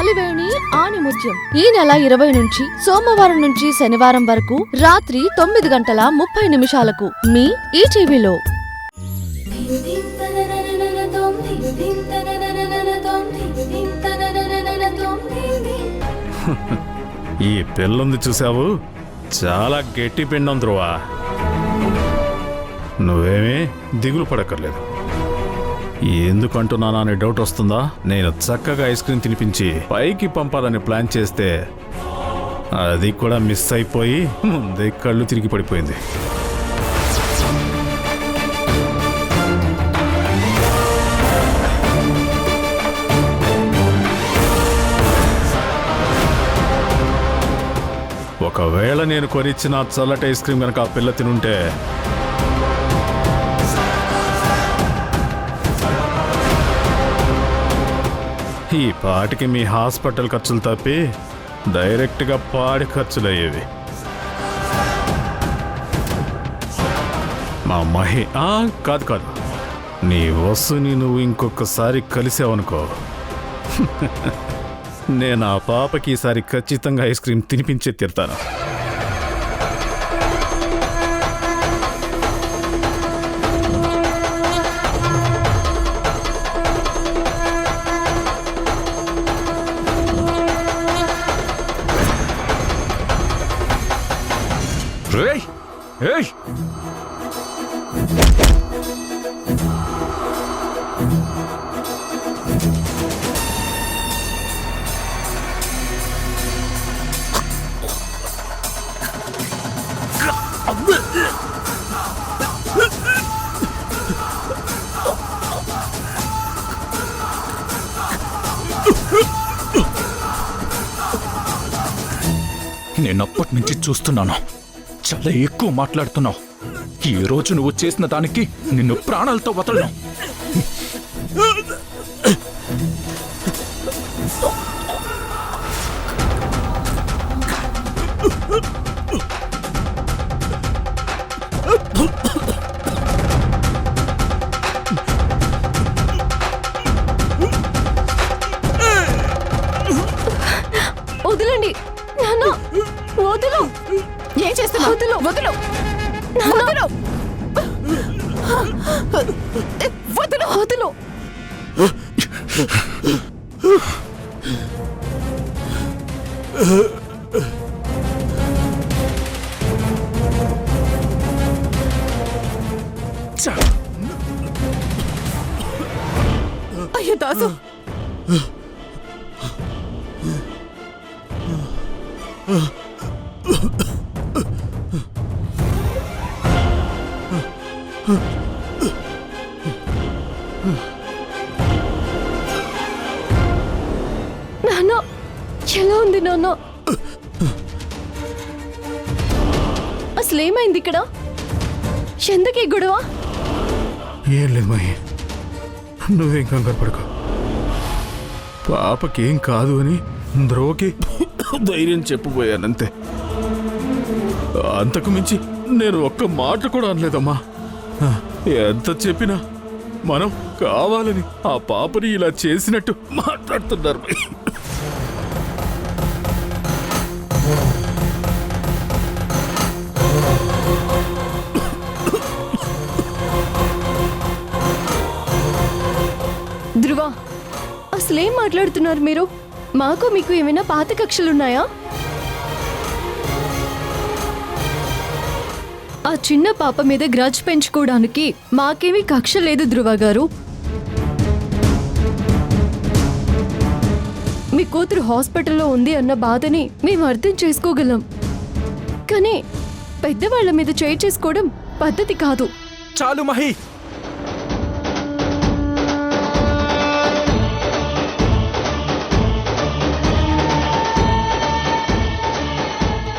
అలివేణి ఆణిముత్యం ఈ నెల 20 నుంచి సోమవారం నుంచి శనివారం వరకు రాత్రి 9:30 మీ ఈటీవీలో. ఈ పిల్లుంది చూసావు, చాలా గట్టి పిండం ధ్రువ. నువ్వేమీ దిగులు పడక్కర్లేదు. ఎందుకంటున్నానా అనే డౌట్ వస్తుందా? నేను చక్కగా ఐస్ క్రీమ్ తినిపించి పైకి పంపాలని ప్లాన్ చేస్తే అది కూడా మిస్ అయిపోయి ముందే కళ్ళు తిరిగి పడిపోయింది. ఒకవేళ నేను కొనిచ్చిన చల్లటి ఐస్ క్రీమ్ కనుక ఆ పిల్ల తినుంటే ఈ పాటికి మీ హాస్పిటల్ ఖర్చులు తప్పి డైరెక్ట్గా పాడి ఖర్చులు అయ్యేవి. మా మహి కాదు నీ వస్తుని నువ్వు ఇంకొకసారి కలిసావనుకో, నేను ఆ పాపకి ఈసారి ఖచ్చితంగా ఐస్ క్రీమ్ తినిపించే తీరుతాను. నేనప్పటి నుంచి చూస్తున్నాను, చాలా ఎక్కువ మాట్లాడుతున్నావు. ఈ రోజు నువ్వు చేసిన దానికి నిన్ను ప్రాణాలతో వదలను. వదలండి నాన్న, వదలు. ఏం చేస్తున్నావు? వదలు వదలు వదలు వదలు వదలు. అయ్యో దాసు, నాన్న ఎలా ఉంది నాన్న? అసలేమైంది ఇక్కడ? ఎందుకు ఈ గొడవ? ఏం లేదు మహి, నువ్వేం కంగారు పడకు. పాపకేం కాదు అని ధ్రువకి ధైర్యం చెప్పబోయానంతే. అంతకు మించి నేను ఒక్క మాట కూడా అనలేదమ్మా. ఎంత చెప్పినా మనం కావాలని ఆ పాపని ఇలా చేసినట్టు మాట్లాడుతున్నారు. ధ్రువ, అసలేం మాట్లాడుతున్నారు మీరు? మాకు మీకు ఏమైనా పాత కక్షలున్నాయా? ఆ చిన్న పాప మీద గ్రడ్జ్ పెంచుకోవడానికి మాకేమీ కక్ష లేదు ధ్రువ గారు. మీ కూతురు హాస్పిటల్లో ఉంది అన్న బాధని మేము అర్థం చేసుకోగలం, కానీ పెద్దవాళ్ల మీద చేయి చేసుకోవడం పద్ధతి కాదు. చాలు మహి,